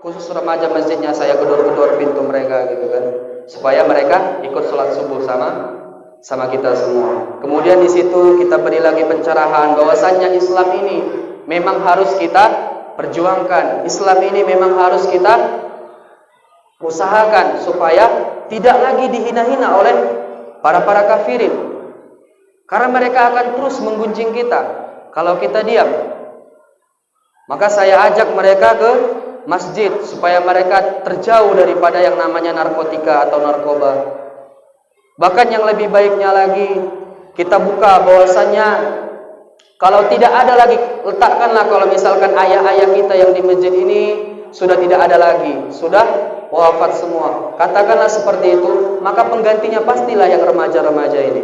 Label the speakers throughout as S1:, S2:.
S1: khusus remaja masjidnya saya gedor-gedor pintu mereka gitu kan, supaya mereka ikut sholat subuh sama kita semua. Kemudian di situ kita beri lagi pencerahan bahwasannya Islam ini memang harus kita perjuangkan. Islam ini memang harus kita usahakan supaya tidak lagi dihina-hina oleh para kafirin. Karena mereka akan terus menggunjing kita kalau kita diam. Maka saya ajak mereka ke masjid supaya mereka terjauh daripada yang namanya narkotika atau narkoba. Bahkan yang lebih baiknya lagi, kita buka bahwasannya kalau tidak ada lagi, letakkanlah kalau misalkan ayah-ayah kita yang di masjid ini sudah tidak ada lagi, sudah wafat semua, katakanlah seperti itu, maka penggantinya pastilah yang remaja-remaja ini.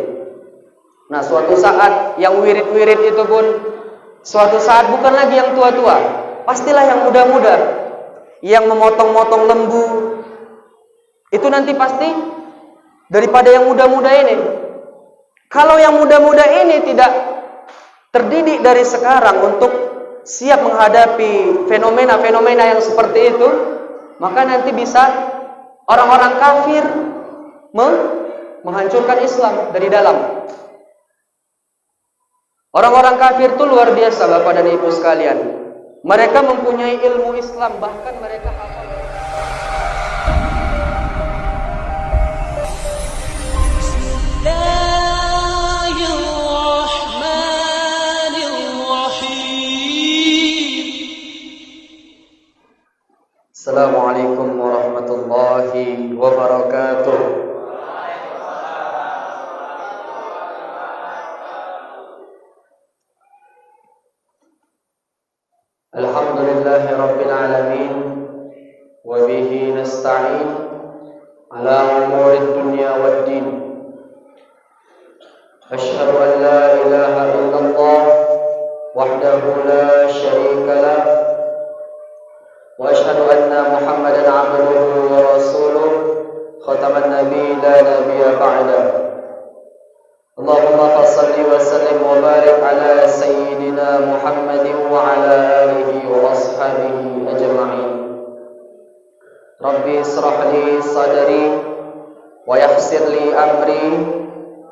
S1: Nah, suatu saat yang wirid-wirid itu pun suatu saat bukan lagi yang tua-tua, pastilah yang muda-muda, yang memotong-motong lembu. Itu nanti pasti daripada yang muda-muda ini. Kalau yang muda-muda ini tidak terdidik dari sekarang untuk siap menghadapi fenomena-fenomena yang seperti itu, maka nanti bisa orang-orang kafir menghancurkan Islam dari dalam. Orang-orang kafir itu luar biasa Bapak dan Ibu sekalian. Mereka mempunyai ilmu Islam, bahkan mereka hafal. Assalamualaikum warahmatullahi wabarakatuh. Alhamdulillahi rabbil alamin, wa bihi nasta'in ala umurid dunya waddin. Asyhadu an la ilaha illallah wahdahu la syarika lah, wa asyhadu anna Muhammadan abduhu wa rasuluh, khataman nabi la nabiyya ba'dah. Allahumma salli wa sallim wa barik ala sayyidina Muhammadin wa ala alihi wa ashabihi ajma'in. Rabbi israh li sadri wa yassir li amri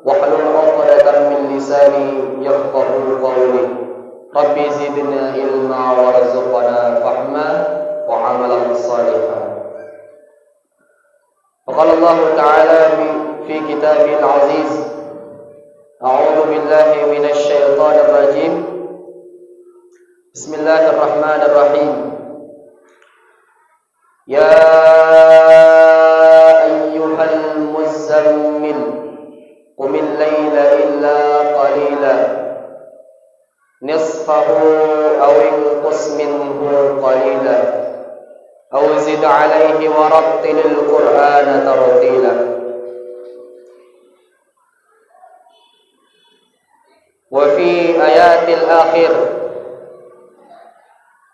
S1: wahlul 'uqdatam min lisani yafqahu qawli. Rabbi zidna ilma warzuqna fahma wa 'amalan shalihan. Qala Allah Ta'ala fi kitabil aziz, A'udzu billahi minasy syaithanir rajim. Bismillahirrahmanirrahim. Ya ayyuhal muzammil qumil laila illa qalila nisfahu aw inqus minhu qalila aw zid 'alaihi wa rattilil qur'ana tartila. وفي آيات الآخر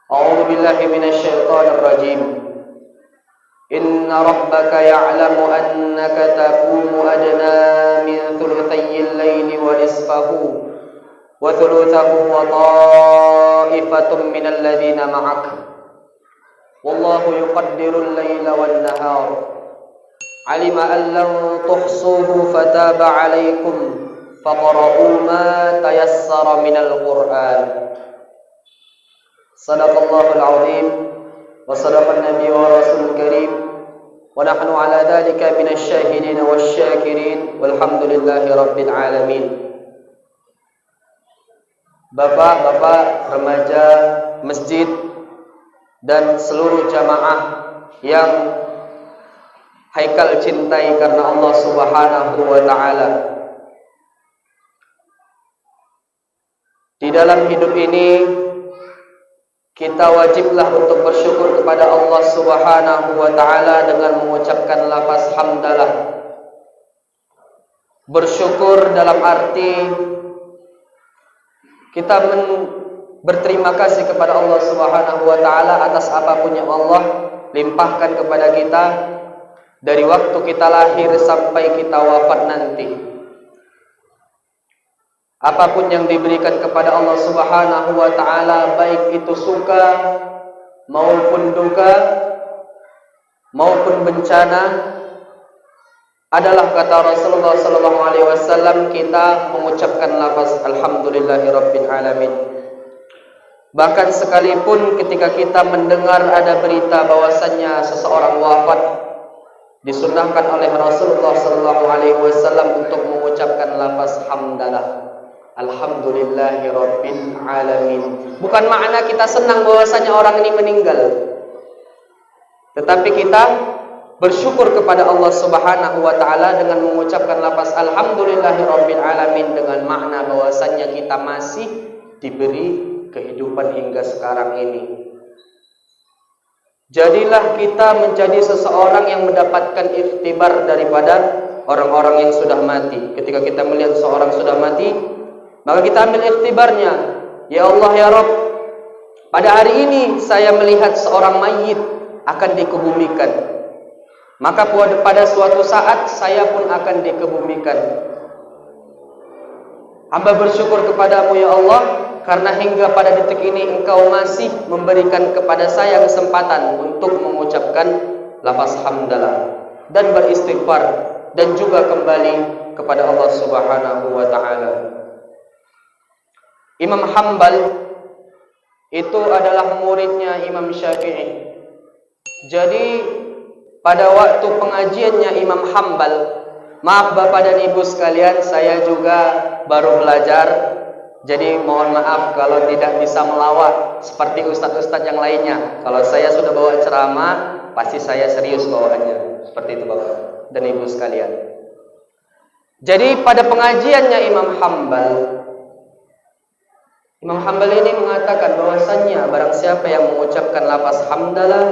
S1: أعوذ بالله من الشيطان الرجيم إن ربك يعلم أنك تقوم أدنى من ثلثي الليل ونصفه وثلثه وطائفة من الذين معك والله يقدر الليل والنهار علم أن لن تحصوه فتاب عليكم faqra'u ma tayassara minal Qur'an. Shadaqallahul 'azim wa sadaqan nabiy wa rasulul karim wa nahnu 'ala dzalika minasy syahidin wasyakirin walhamdulillahi rabbil alamin. Bapak-bapak remaja masjid dan seluruh jamaah yang Haikal cintai karena Allah Subhanahu wa taala. Di dalam hidup ini kita wajiblah untuk bersyukur kepada Allah Subhanahu wa taala dengan mengucapkan lafaz hamdalah. Bersyukur dalam arti kita berterima kasih kepada Allah Subhanahu wa taala atas apapun yang Allah limpahkan kepada kita dari waktu kita lahir sampai kita wafat nanti. Apapun yang diberikan kepada Allah Subhanahu wa taala, baik itu suka maupun duka, maupun bencana adalah kata Rasulullah SAW kita mengucapkan lafaz alhamdulillahirabbil alamin. Bahkan sekalipun ketika kita mendengar ada berita bahwasannya seseorang wafat, disunnahkan oleh Rasulullah SAW untuk mengucapkan lafaz hamdalah, alhamdulillahirabbil alamin. Bukan makna kita senang bahwasanya orang ini meninggal, tetapi kita bersyukur kepada Allah Subhanahu wa taala dengan mengucapkan lafaz alhamdulillahirabbil alamin dengan makna bahwasanya kita masih diberi kehidupan hingga sekarang ini. Jadilah kita menjadi seseorang yang mendapatkan ikhtibar daripada orang-orang yang sudah mati. Ketika kita melihat seorang sudah mati, maka kita ambil ikhtibarnya. Ya Allah ya Rabb, pada hari ini saya melihat seorang mayit akan dikebumikan. Maka pada suatu saat saya pun akan dikebumikan. Hamba bersyukur kepadamu ya Allah, karena hingga pada detik ini Engkau masih memberikan kepada saya kesempatan untuk mengucapkan lafaz hamdalah dan beristighfar dan juga kembali kepada Allah Subhanahu wa taala. Imam Hanbal itu adalah muridnya Imam Syafi'i. Jadi pada waktu pengajiannya Imam Hanbal, maaf Bapak dan Ibu sekalian, saya juga baru belajar. Jadi mohon maaf kalau tidak bisa melawak seperti ustadz-ustadz yang lainnya. Kalau saya sudah bawa ceramah, pasti saya serius bawaannya. Seperti itu Bapak dan Ibu sekalian. Jadi pada pengajiannya Imam Hanbal ini mengatakan bahwasannya barang siapa yang mengucapkan lafaz hamdalah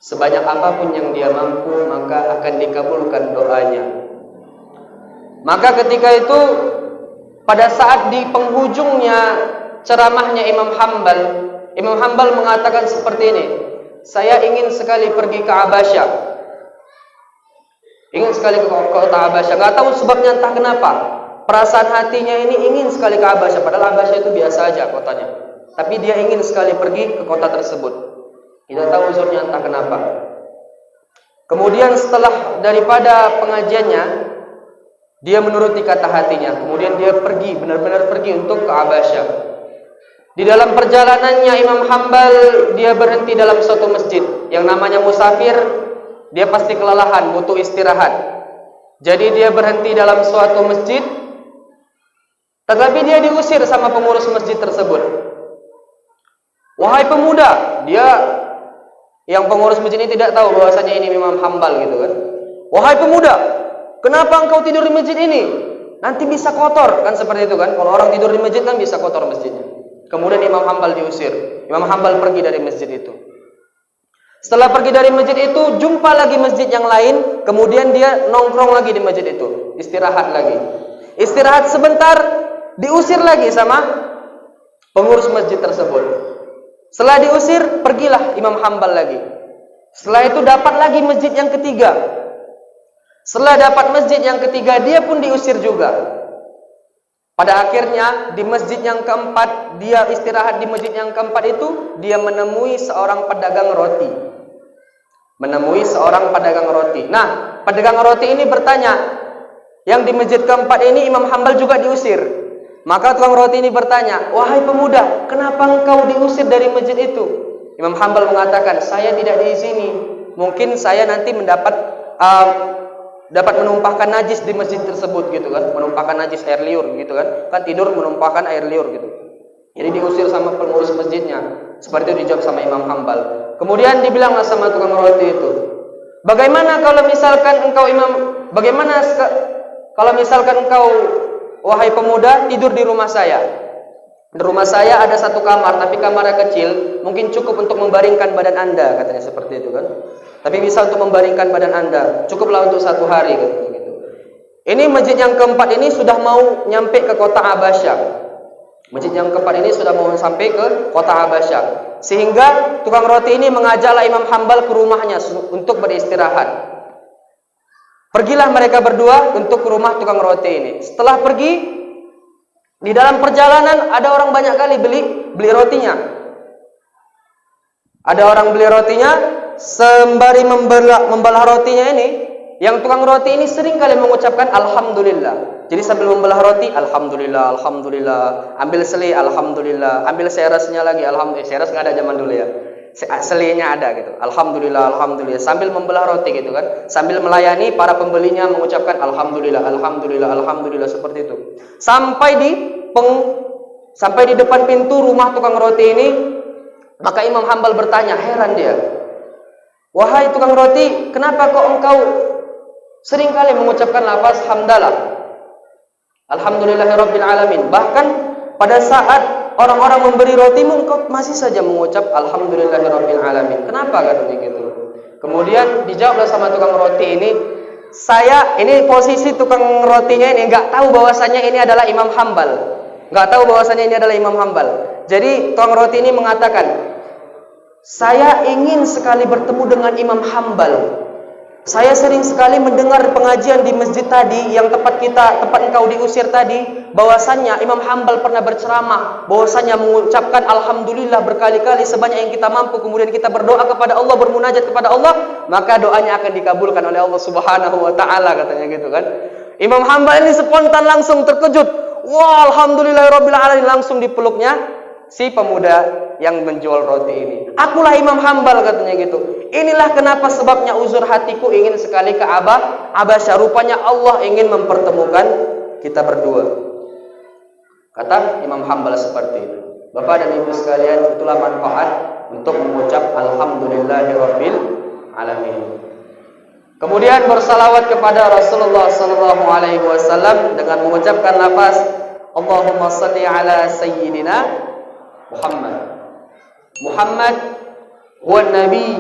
S1: sebanyak apapun yang dia mampu, maka akan dikabulkan doanya. Maka ketika itu, pada saat di penghujungnya ceramahnya Imam Hanbal mengatakan seperti ini, saya ingin sekali pergi ke Habasyah, ingin sekali ke kota Habasyah. Gak tahu sebabnya, entah kenapa perasaan hatinya ini ingin sekali ke Habasyah, padahal Habasyah itu biasa aja kotanya, tapi dia ingin sekali pergi ke kota tersebut. Tidak tahu uzurnya, entah kenapa. Kemudian setelah daripada pengajiannya, dia menuruti kata hatinya. Kemudian dia pergi, benar-benar pergi untuk ke Habasyah. Di dalam perjalanannya Imam Hanbal, dia berhenti dalam suatu masjid. Yang namanya musafir, dia pasti kelelahan, butuh istirahat. Jadi dia berhenti dalam suatu masjid, tetapi dia diusir sama pengurus masjid tersebut. Wahai pemuda, yang pengurus masjid ini tidak tahu bahwasanya ini Imam Hanbal gitu kan. Wahai pemuda, kenapa engkau tidur di masjid ini? Nanti bisa kotor, kan seperti itu kan. Kalau orang tidur di masjid kan bisa kotor masjidnya. Kemudian Imam Hanbal diusir. Imam Hanbal pergi dari masjid itu. Setelah pergi dari masjid itu, jumpa lagi masjid yang lain. Kemudian dia nongkrong lagi di masjid itu, istirahat lagi. Istirahat sebentar, diusir lagi sama pengurus masjid tersebut. Setelah diusir, pergilah Imam Hanbal lagi. Setelah itu dapat lagi masjid yang ketiga. Setelah dapat masjid yang ketiga, dia pun diusir juga. Pada akhirnya di masjid yang keempat, dia istirahat di masjid yang keempat itu, dia menemui seorang pedagang roti. Nah, pedagang roti ini bertanya, yang di masjid keempat ini Imam Hanbal juga diusir. Maka tukang roti ini bertanya, wahai pemuda, kenapa engkau diusir dari masjid itu? Imam Hanbal mengatakan, saya tidak diizini. Mungkin saya nanti dapat menumpahkan najis di masjid tersebut gitu kan, menumpahkan najis air liur gitu kan. Kan tidur menumpahkan air liur gitu. Jadi diusir sama pengurus masjidnya. Seperti itu dijawab sama Imam Hanbal. Kemudian dibilanglah sama tukang roti itu, bagaimana kalau misalkan engkau wahai pemuda, tidur di rumah saya. Di rumah saya ada satu kamar, tapi kamarnya kecil, mungkin cukup untuk membaringkan badan Anda, katanya seperti itu kan. Tapi bisa untuk membaringkan badan Anda, cukuplah untuk 1 hari gitu. Ini masjid yang keempat ini sudah mau nyampe ke kota Habasyah. Masjid yang keempat ini sudah mau sampai ke kota Habasyah. Sehingga tukang roti ini mengajaklah Imam Hanbal ke rumahnya untuk beristirahat. Pergilah mereka berdua untuk ke rumah tukang roti ini. Setelah pergi, di dalam perjalanan ada orang banyak kali beli rotinya. Ada orang beli rotinya, sembari membelah rotinya ini, yang tukang roti ini sering kali mengucapkan alhamdulillah. Jadi sambil membelah roti, alhamdulillah, alhamdulillah. Ambil seli, alhamdulillah. Ambil seresnya lagi, alhamdulillah. Seres nggak ada zaman dulu ya. Selinya ada gitu. Alhamdulillah, alhamdulillah. Sambil membelah roti gitu kan. Sambil melayani para pembelinya mengucapkan alhamdulillah, alhamdulillah, alhamdulillah seperti itu. Sampai di depan pintu rumah tukang roti ini, maka Imam Hambal bertanya, heran dia. Wahai tukang roti, kenapa kok engkau seringkali mengucapkan lafaz hamdalah? Alhamdulillahirabbil alamin. Bahkan pada saat orang-orang memberi rotimu, engkau masih saja mengucap alhamdulillahirabbil alamin. Kenapa katanya gitu? Kemudian dijawablah sama tukang roti ini, ini posisi tukang rotinya ini nggak tahu bahwasanya ini adalah Imam Hambal. Nggak tahu bahwasanya ini adalah Imam Hambal. Jadi tukang roti ini mengatakan, saya ingin sekali bertemu dengan Imam Hambal. Saya sering sekali mendengar pengajian di masjid tadi yang tempat engkau diusir tadi, bahwasannya Imam Hambal pernah berceramah, bahwasannya mengucapkan alhamdulillah berkali-kali sebanyak yang kita mampu, kemudian kita berdoa kepada Allah, bermunajat kepada Allah, maka doanya akan dikabulkan oleh Allah Subhanahu wa taala, katanya gitu kan. Imam Hambal ini spontan langsung terkejut. Wah, alhamdulillahirabbil alamin, langsung dipeluknya si pemuda yang menjual roti ini. Akulah Imam Hambal, katanya gitu. Inilah kenapa sebabnya uzur hatiku ingin sekali ke Abasyah. Rupanya Allah ingin mempertemukan kita berdua. Kata Imam Hambal seperti itu. Bapak dan Ibu sekalian, itulah manfaat untuk mengucap alhamdulillahirabbil alamin. Kemudian bersalawat kepada Rasulullah sallallahu alaihi wasallam dengan mengucapkan lafaz Allahumma shalli ala sayyidina Muhammad huwa nabi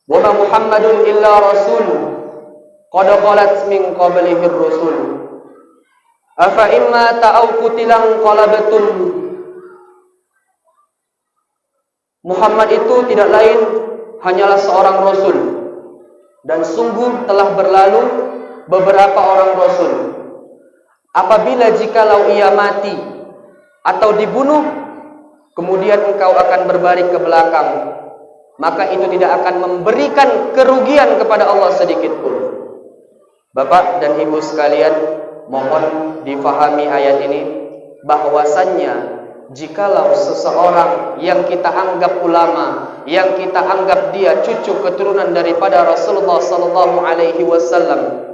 S1: wa ma Muhammadun illa rasul qad qalat min qablihi ar-rusul afa imma ta'aw qutilan qalabatul. Muhammad itu tidak lain hanyalah seorang rasul, dan sungguh telah berlalu beberapa orang rasul. Apabila jikalau ia mati atau dibunuh, kemudian engkau akan berbaring ke belakang, maka itu tidak akan memberikan kerugian kepada Allah sedikit pun. Bapak dan Ibu sekalian, mohon difahami ayat ini, bahwasannya jikalau seseorang yang kita anggap ulama, yang kita anggap dia cucu keturunan daripada Rasulullah sallallahu alaihi wasallam,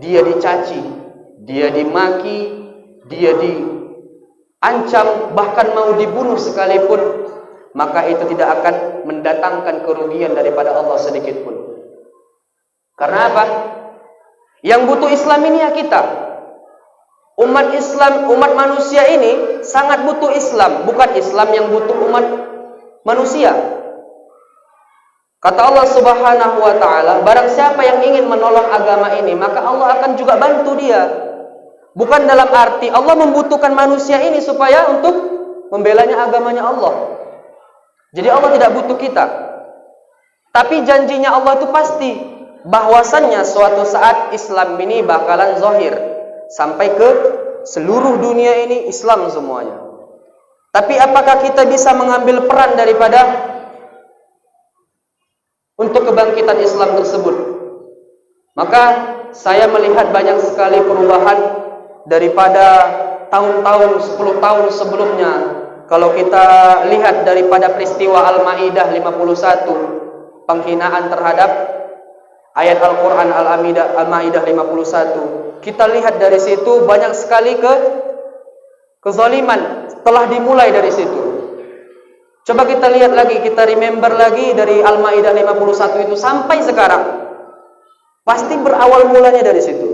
S1: dia dicaci, dia dimaki, dia diancam, bahkan mau dibunuh sekalipun, maka itu tidak akan mendatangkan kerugian daripada Allah sedikit pun. Karena apa? Yang butuh Islam ini ya kita. Umat Islam, umat manusia ini sangat butuh Islam, bukan Islam yang butuh umat manusia. Kata Allah Subhanahu wa taala, barang siapa yang ingin menolong agama ini, maka Allah akan juga bantu dia. Bukan dalam arti Allah membutuhkan manusia ini supaya untuk membelanya agamanya Allah. Jadi Allah tidak butuh kita. Tapi janjinya Allah itu pasti, bahwasannya suatu saat Islam ini bakalan zahir sampai ke seluruh dunia ini Islam semuanya. Tapi apakah kita bisa mengambil peran daripada untuk kebangkitan Islam tersebut? Maka saya melihat banyak sekali perubahan daripada tahun-tahun 10 tahun sebelumnya. Kalau kita lihat daripada peristiwa Al-Maidah 51, penghinaan terhadap ayat Al-Quran Al-Maidah 51, kita lihat dari situ banyak sekali kezaliman telah dimulai dari situ. Coba kita lihat lagi, kita remember lagi dari Al-Maidah 51 itu sampai sekarang, pasti berawal mulanya dari situ.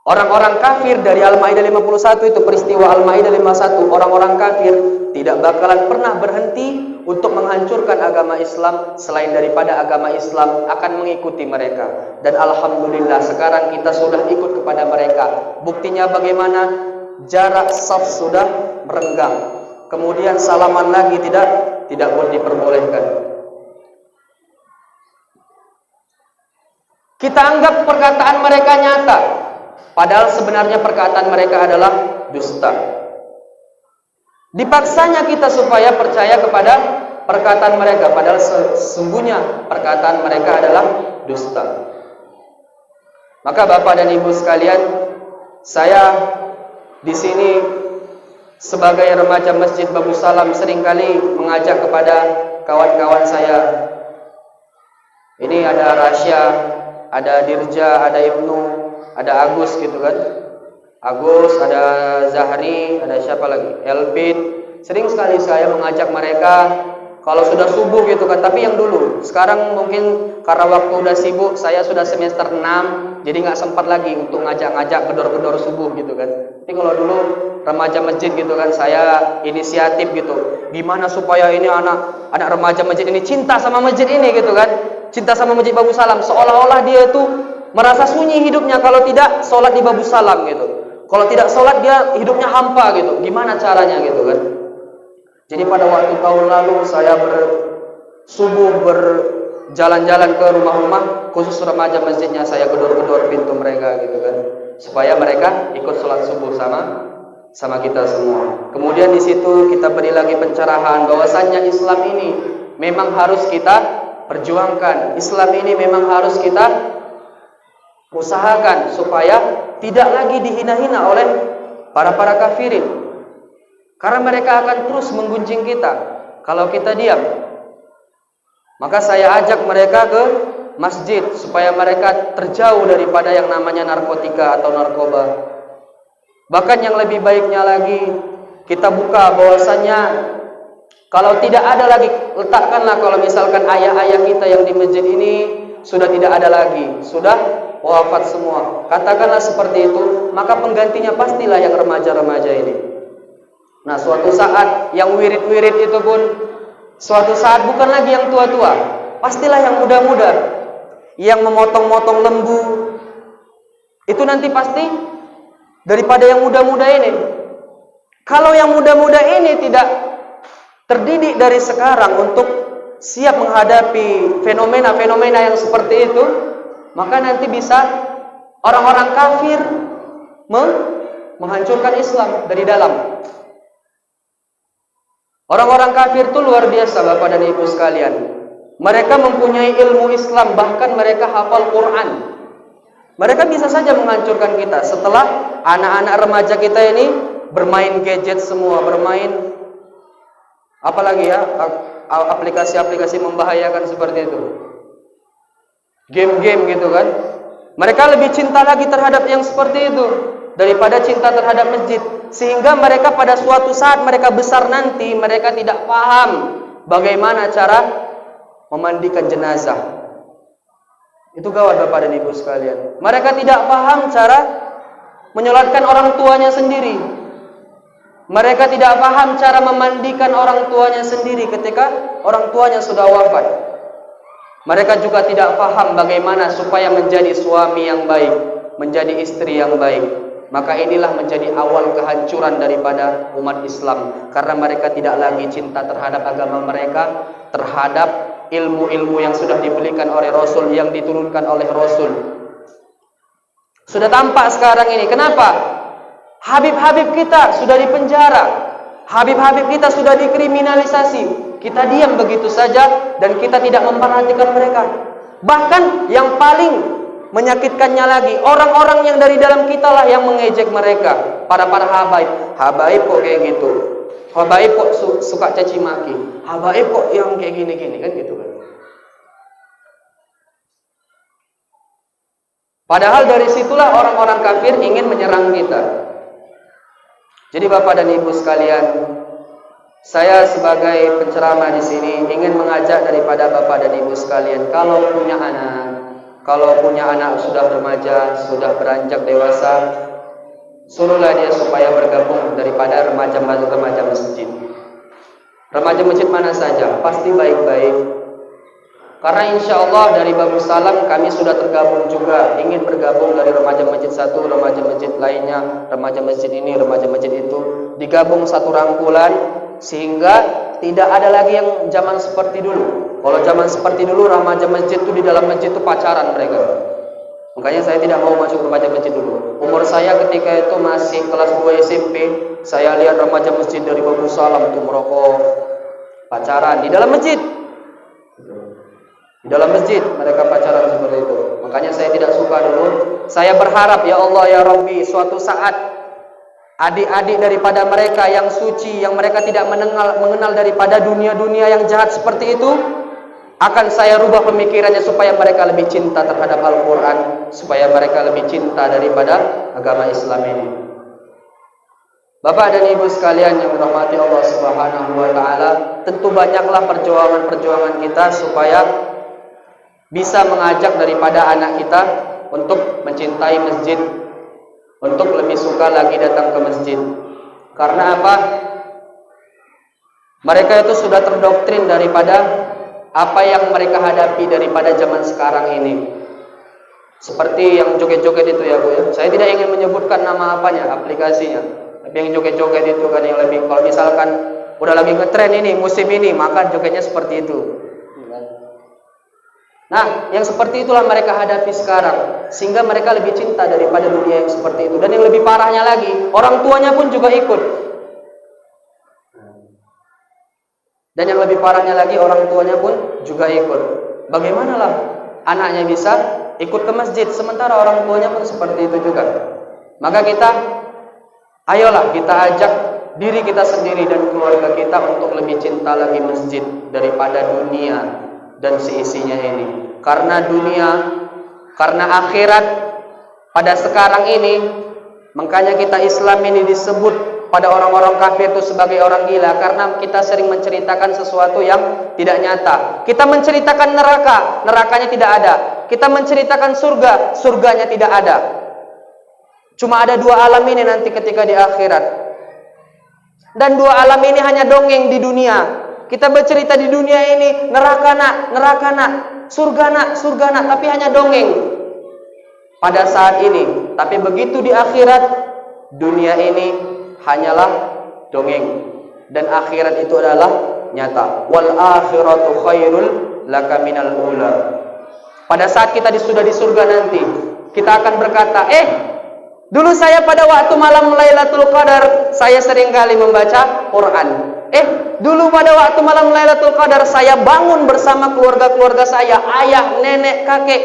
S1: Orang-orang kafir dari Al-Maidah 51 itu, peristiwa Al-Maidah 51, orang-orang kafir tidak bakalan pernah berhenti untuk menghancurkan agama Islam. Selain daripada agama Islam akan mengikuti mereka. Dan alhamdulillah sekarang kita sudah ikut kepada mereka. Buktinya bagaimana? Jarak saf sudah merenggang. Kemudian salaman lagi tidak boleh diperbolehkan. Kita anggap perkataan mereka nyata, padahal sebenarnya perkataan mereka adalah dusta. Dipaksanya kita supaya percaya kepada perkataan mereka, padahal sesungguhnya perkataan mereka adalah dusta. Maka Bapak dan Ibu sekalian, saya di sini sebagai remaja Masjid Babu Salam seringkali mengajak kepada kawan-kawan saya. Ini ada Rasya, ada Dirja, ada Ibnu, ada Agus gitu kan. Agus, ada Zahri, ada siapa lagi? Elpit. Sering sekali saya mengajak mereka kalau sudah subuh gitu kan, tapi yang dulu. Sekarang mungkin karena waktu udah sibuk, saya sudah semester 6, jadi nggak sempat lagi untuk ngajak-ngajak gedor-gedor subuh gitu kan. Tapi kalau dulu remaja masjid gitu kan, saya inisiatif gitu. Gimana supaya ini anak remaja masjid ini cinta sama masjid ini gitu kan. Cinta sama Masjid Babu Salam, seolah-olah dia itu merasa sunyi hidupnya kalau tidak sholat di Babu Salam gitu. Kalau tidak sholat dia hidupnya hampa gitu. Gimana caranya gitu kan. Jadi pada waktu tahun lalu saya subuh berjalan-jalan ke rumah-rumah, khusus remaja masjidnya, saya gedor-gedor pintu mereka gitu kan, supaya mereka ikut sholat subuh sama kita semua. Kemudian di situ kita beri lagi pencerahan bahwasannya Islam ini memang harus kita perjuangkan. Islam ini memang harus kita usahakan supaya tidak lagi dihina-hina oleh para kafirin. Karena mereka akan terus menggunjing kita kalau kita diam. Maka saya ajak mereka ke masjid supaya mereka terjauh daripada yang namanya narkotika atau narkoba. Bahkan yang lebih baiknya lagi, kita buka bahwasannya kalau tidak ada lagi, letakkanlah kalau misalkan ayah-ayah kita yang di masjid ini sudah tidak ada lagi, sudah wafat semua, katakanlah seperti itu, maka penggantinya pastilah yang remaja-remaja ini. Nah, suatu saat yang wirid-wirid itu pun suatu saat bukan lagi yang tua-tua, pastilah yang muda-muda, yang memotong-motong lembu. Itu nanti pasti daripada yang muda-muda ini. Kalau yang muda-muda ini tidak terdidik dari sekarang untuk siap menghadapi fenomena-fenomena yang seperti itu, maka nanti bisa orang-orang kafir menghancurkan Islam dari dalam. Orang-orang kafir itu luar biasa Bapak dan Ibu sekalian. Mereka mempunyai ilmu Islam, bahkan mereka hafal Quran. Mereka bisa saja menghancurkan kita setelah anak-anak remaja kita ini bermain gadget semua, bermain apalagi ya, aplikasi-aplikasi membahayakan seperti itu. Game-game gitu kan. Mereka lebih cinta lagi terhadap yang seperti itu daripada cinta terhadap masjid. Sehingga mereka pada suatu saat mereka besar nanti, mereka tidak paham bagaimana cara memandikan jenazah. Itu gawat Bapak dan Ibu sekalian. Mereka tidak paham cara menyolatkan orang tuanya sendiri. Mereka tidak paham cara memandikan orang tuanya sendiri ketika orang tuanya sudah wafat. Mereka juga tidak paham bagaimana supaya menjadi suami yang baik, menjadi istri yang baik. Maka inilah menjadi awal kehancuran daripada umat Islam. Karena mereka tidak lagi cinta terhadap agama mereka, terhadap ilmu-ilmu yang sudah diberikan oleh Rasul, yang diturunkan oleh Rasul. Sudah tampak sekarang ini. Kenapa? Habib-habib kita sudah dipenjara, habib-habib kita sudah dikriminalisasi. Kita diam begitu saja dan kita tidak memperhatikan mereka. Bahkan yang paling menyakitkannya lagi, orang-orang yang dari dalam kita lah yang mengejek mereka. Para habaib. Habaib kok kayak gitu, habaib kok suka caci maki, habaib kok yang kayak gini-gini kan gitu kan. Padahal dari situlah orang-orang kafir ingin menyerang kita. Jadi Bapak dan Ibu sekalian, saya sebagai penceramah di sini ingin mengajak daripada Bapak dan Ibu sekalian, kalau punya anak sudah remaja, sudah beranjak dewasa, suruhlah dia supaya bergabung daripada remaja masjid. Remaja masjid mana saja, pasti baik-baik. Karena insya Allah dari Babu Salam kami sudah tergabung juga, ingin bergabung dari remaja masjid satu, remaja masjid lainnya, remaja masjid ini, remaja masjid itu, digabung satu rangkulan, sehingga tidak ada lagi yang zaman seperti dulu. Kalau zaman seperti dulu, remaja masjid itu di dalam masjid itu pacaran mereka. Makanya saya tidak mau masuk remaja masjid dulu. Umur saya ketika itu masih kelas 2 SMP, saya lihat remaja masjid dari Babu Salam tuh merokok, pacaran di dalam masjid. Di dalam masjid mereka pacaran seperti itu. Makanya saya tidak suka dulu. Saya berharap ya Allah ya Rabbi, suatu saat adik-adik daripada mereka yang suci, yang mereka tidak mengenal daripada dunia-dunia yang jahat seperti itu, akan saya rubah pemikirannya supaya mereka lebih cinta terhadap Al-Quran, supaya mereka lebih cinta daripada agama Islam ini. Bapak dan Ibu sekalian yang dirahmati Allah Subhanahu wa taala, tentu banyaklah perjuangan-perjuangan kita supaya bisa mengajak daripada anak kita untuk mencintai masjid, untuk lebih suka lagi datang ke masjid. Karena apa? Mereka itu sudah terdoktrin daripada apa yang mereka hadapi daripada zaman sekarang ini. Seperti yang joget-joget itu ya Bu ya. Saya tidak ingin menyebutkan nama apanya, aplikasinya. Tapi yang joget-joget itu kan yang lebih, kalau misalkan udah lagi ngetren ini, musim ini, maka jogetnya seperti itu. Nah, yang seperti itulah mereka hadapi sekarang, sehingga mereka lebih cinta daripada dunia yang seperti itu. Dan yang lebih parahnya lagi, orang tuanya pun juga ikut. Dan yang lebih parahnya lagi, orang tuanya pun juga ikut. Bagaimanalah anaknya bisa ikut ke masjid, sementara orang tuanya pun seperti itu juga. Maka kita, ayolah kita ajak diri kita sendiri dan keluarga kita untuk lebih cinta lagi masjid daripada dunia dan seisinya ini. Karena dunia, karena akhirat pada sekarang ini, makanya kita Islam ini disebut pada orang-orang kafir itu sebagai orang gila, karena kita sering menceritakan sesuatu yang tidak nyata. Kita menceritakan neraka, nerakanya tidak ada. Kita menceritakan surga, surganya tidak ada. Cuma ada dua alam ini nanti ketika di akhirat. Dan dua alam ini hanya dongeng di dunia. Kita bercerita di dunia ini, neraka nak, surga nak, tapi hanya dongeng pada saat ini. Tapi begitu di akhirat, dunia ini hanyalah dongeng, dan akhirat itu adalah nyata. Wal akhiratu khairul laka minal ula. Pada saat kita sudah di surga nanti, kita akan berkata, dulu saya pada waktu malam Lailatul Qadar, saya sering kali membaca Quran. Dulu pada waktu malam Lailatul Qadar, saya bangun bersama keluarga-keluarga saya, ayah, nenek, kakek,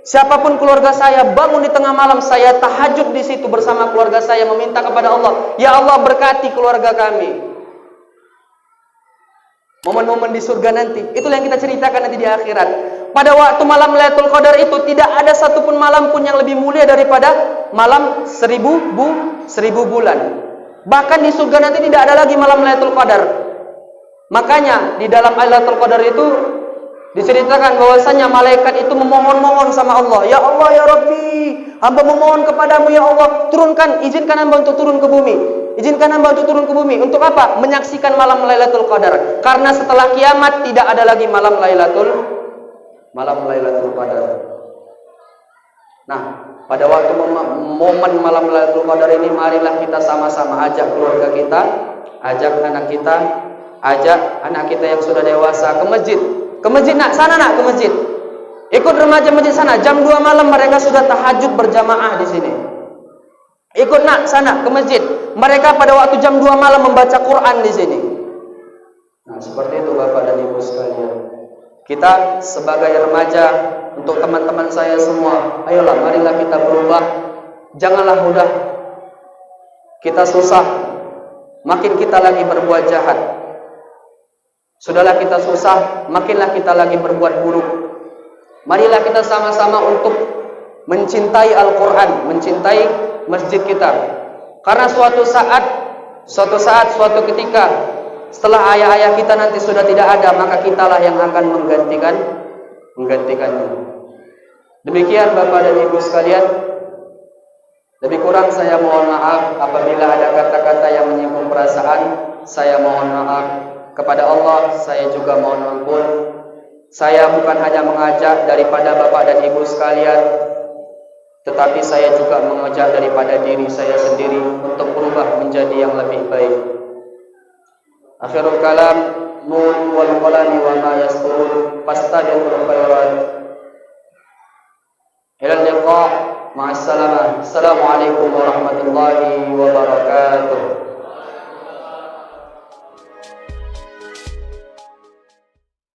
S1: siapapun keluarga saya, bangun di tengah malam, saya tahajud di situ bersama keluarga saya, meminta kepada Allah, ya Allah berkati keluarga kami. Momen-momen di surga nanti, itulah yang kita ceritakan nanti di akhirat. Pada waktu malam Lailatul Qadar itu tidak ada satupun malam pun yang lebih mulia daripada malam 1000 bulan. Bahkan di surga nanti tidak ada lagi malam Lailatul Qadar. Makanya di dalam Lailatul Qadar itu diceritakan bahwasanya malaikat itu memohon-mohon sama Allah, ya Allah ya Rabbi, hamba memohon kepadamu ya Allah, izinkan hamba untuk turun ke bumi. Izinkan hamba untuk turun ke bumi. Untuk apa? Menyaksikan malam Lailatul Qadar. Karena setelah kiamat tidak ada lagi malam Lailatul Qadar. Nah, pada waktu momen malam Lailatul Qadar ini, marilah kita sama-sama ajak keluarga kita, ajak anak kita, ajak anak kita yang sudah dewasa ke masjid. Ke masjid nak, sana nak, ke masjid. Ikut remaja masjid sana, jam 2 malam mereka sudah tahajud berjamaah di sini. Ikut nak, sana, ke masjid. Mereka pada waktu jam 2 malam membaca Quran di sini. Nah, seperti itu Bapak dan Ibu sekalian. Kita sebagai remaja, untuk teman-teman saya semua, ayolah marilah kita berubah. Janganlah mudah kita susah, makin kita lagi berbuat jahat. Sudahlah kita susah, makinlah kita lagi berbuat buruk. Marilah kita sama-sama untuk mencintai Al-Quran, mencintai masjid kita. Karena suatu ketika setelah ayah-ayah kita nanti sudah tidak ada, maka kitalah yang akan menggantikannya. Demikian Bapak dan Ibu sekalian. Lebih kurang saya mohon maaf apabila ada kata-kata yang menyinggung perasaan. Saya mohon maaf. Kepada Allah saya juga mohon ampun. Saya bukan hanya mengajak daripada Bapak dan Ibu sekalian, tetapi saya juga mengajak daripada diri saya sendiri untuk berubah menjadi yang lebih baik. Akhirul kalam, nun wal qalami wa ma yasturun, fastabiqul khairat. Ila liqa Assalamualaikum warahmatullahi wabarakatuh.